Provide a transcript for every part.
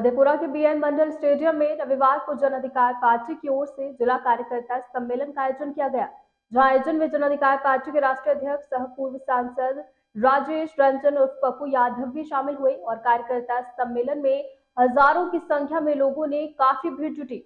मधेपुरा के बीएन मंडल स्टेडियम में रविवार को जन अधिकार पार्टी की ओर से जिला कार्यकर्ता सम्मेलन का आयोजन किया गया, जहां आयोजन में जन अधिकार पार्टी के राष्ट्रीय अध्यक्ष सह पूर्व सांसद राजेश रंजन उर्फ पप्पू यादव भी शामिल हुए और कार्यकर्ता सम्मेलन में हजारों की संख्या में लोगों ने काफी भीड़ जुटी।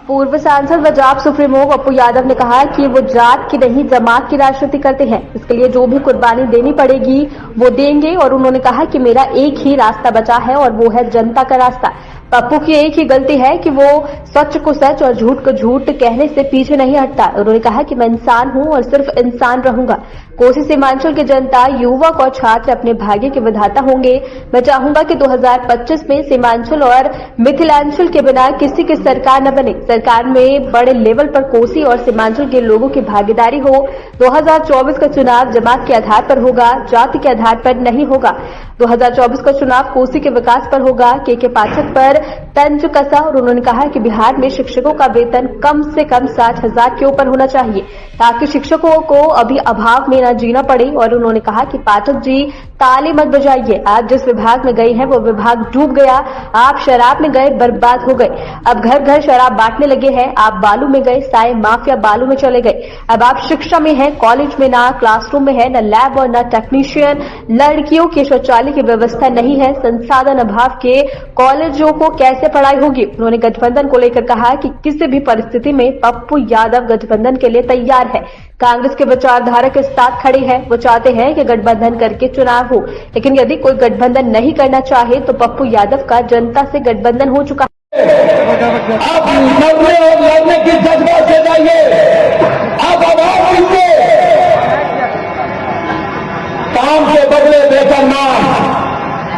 पूर्व सांसद व जाप सुप्रीमो पप्पू यादव ने कहा कि वो जात की नहीं जमात की राजनीति करते हैं, इसके लिए जो भी कुर्बानी देनी पड़ेगी वो देंगे और उन्होंने कहा कि मेरा एक ही रास्ता बचा है और वो है जनता का रास्ता। पप्पू की एक ही गलती है कि वो सच को सच और झूठ को झूठ कहने से पीछे नहीं हटता। उन्होंने कहा कि मैं इंसान हूं और सिर्फ इंसान रहूंगा। कोसी सीमांचल की जनता, युवक और छात्र अपने भाग्य के विधाता होंगे। मैं चाहूंगा कि 2025 में सीमांचल और मिथिलांचल के बिना किसी की सरकार न बने। सरकार में बड़े लेवल पर कोसी और सीमांचल के लोगों की भागीदारी हो। 2024 का चुनाव जमात के आधार पर होगा, जाति के आधार पर नहीं होगा। 2024 का चुनाव कोसी के विकास पर होगा, के पाठक पर तंज कसा। और उन्होंने कहा कि बिहार में शिक्षकों का वेतन कम से कम 60,000 के ऊपर होना चाहिए ताकि शिक्षकों को अभी अभाव में न जीना पड़े। और उन्होंने कहा कि पाठक जी ताली मत बजाइए, आप जिस विभाग में गए हैं वो विभाग डूब गया। आप शराब में गए, बर्बाद हो गए। अब घर घर शराब बांटने लगे हैं। आप बालू में गए, सारे माफिया बालू में चले गए। अब आप शिक्षा में हैं, कॉलेज में ना क्लासरूम में है, न लैब और न टेक्नीशियन। लड़कियों के शौचालय की व्यवस्था नहीं है। संसाधन अभाव के कॉलेजों को कैसे पढ़ाई होगी। उन्होंने गठबंधन को लेकर कहा कि किसी भी परिस्थिति में पप्पू यादव गठबंधन के लिए तैयार है। कांग्रेस के विचारधारा के साथ खड़े हैं। वो चाहते हैं कि गठबंधन करके चुनाव हो, लेकिन यदि कोई गठबंधन नहीं करना चाहे तो पप्पू यादव का जनता से गठबंधन हो चुका है। आप मरने और लड़ने की जज्बा से जाइए। आप आवाज दीजिए, काम के बदले बेहतर नाम।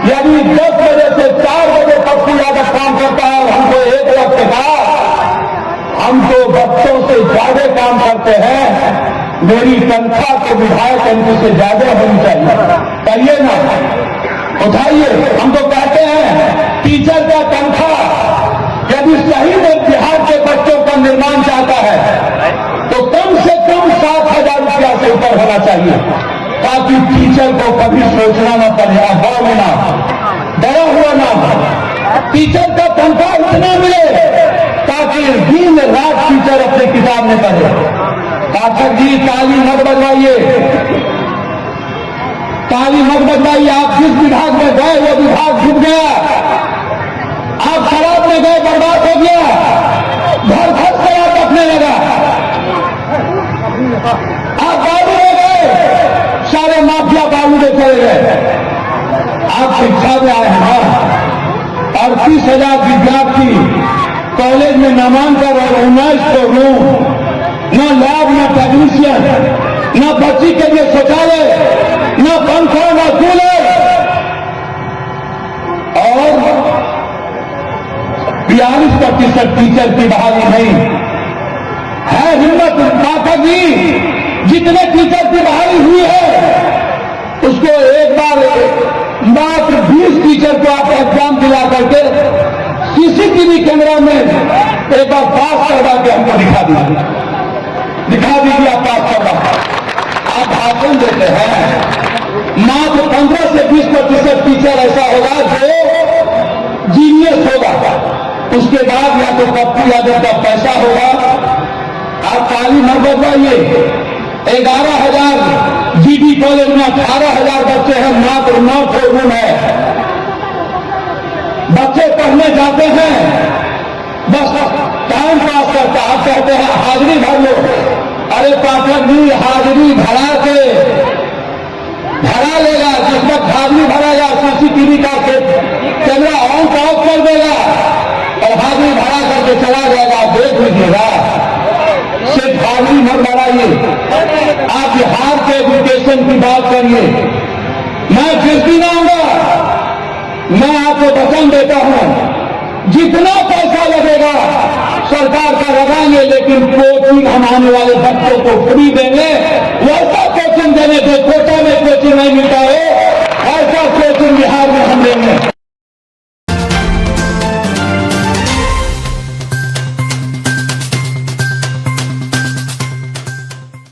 यदि 10 बजे से 4 बजे पप्पू यादव काम करता है और हमको 1 वक्त का, हम तो बच्चों से ज्यादा काम करते हैं। मेरी तनख्वाह के विधायक एमपी से ज्यादा होनी चाहिए। करिए ना, उठाइए। हम तो कहते हैं टीचर का तनख्वाह यदि सही में बिहार के बच्चों का निर्माण चाहता है तो कम से कम 7,000 रुपया से ऊपर होना चाहिए ताकि टीचर को कभी सोचना न पड़े, अभाव में ना, डरा हुआ ना। टीचर का तनख्वाह इतना मिले ताकि दिन रात टीचर अपने किताब में पढ़े। पाठक जी ताली मत बजवाइए, ताली मत बजवाइए। आप जिस विभाग में गए वो विभाग डूब गया। आप शराब में गए, बर्बाद हो गया। घर घर शराब रखने लगा। आप बालू में गए, सारे माफिया बालू में चले गए। आप शिक्षा में आए हैं। 38,000 विद्यार्थी कॉलेज में नामांकन और 19 रूम, न लैब, न टेक्नीशियन, न बच्ची के लिए शौचालय, न पंखा, न कूलर, और 42% टीचर की बहाली नहीं है। हिम्मत पाठक जी, जितने टीचर की बहाली हुई है उसको एक बार मात्र 20 टीचर को आप एग्जाम दिला करके सीसीटीवी कैमरा में एक बार पास करवा के हमको दिखा दीजिए। आप पास करवा, आप भाषण देते हैं। मात्र 15 से 20% टीचर ऐसा होगा जो जीनियस होगा। उसके बाद या तो पप्पू यादव का पैसा होगा। आप ताली मत बजवाइए। 11,000 जीडी कॉलेज में 18,000 बच्चे हैं, मात्र 9 रूम है। बच्चे पढ़ने जाते हैं, बस टाइम पास करता। आप कहते हैं हाजिरी भर लो। अरे पाठक जी, हाजिरी भरा लेगा जिस वक्त हाजिरी भरेगा सीसीटीवी का कैमरा ऑन ऑफ कर देगा और हाजिरी भरा करके चला जाएगा। आप देख लीजिएगा। सिर्फ हाजिरी मत बढ़ाइए। आप बिहार के एजुकेशन की बात करिए। मैं फिर भी ना आऊंगा। मैं आपको वचन देता हूं, जितना पैसा लगेगा सरकार का लगाएंगे, लेकिन कोचिंग हम आने वाले बच्चों को फ्री देंगे।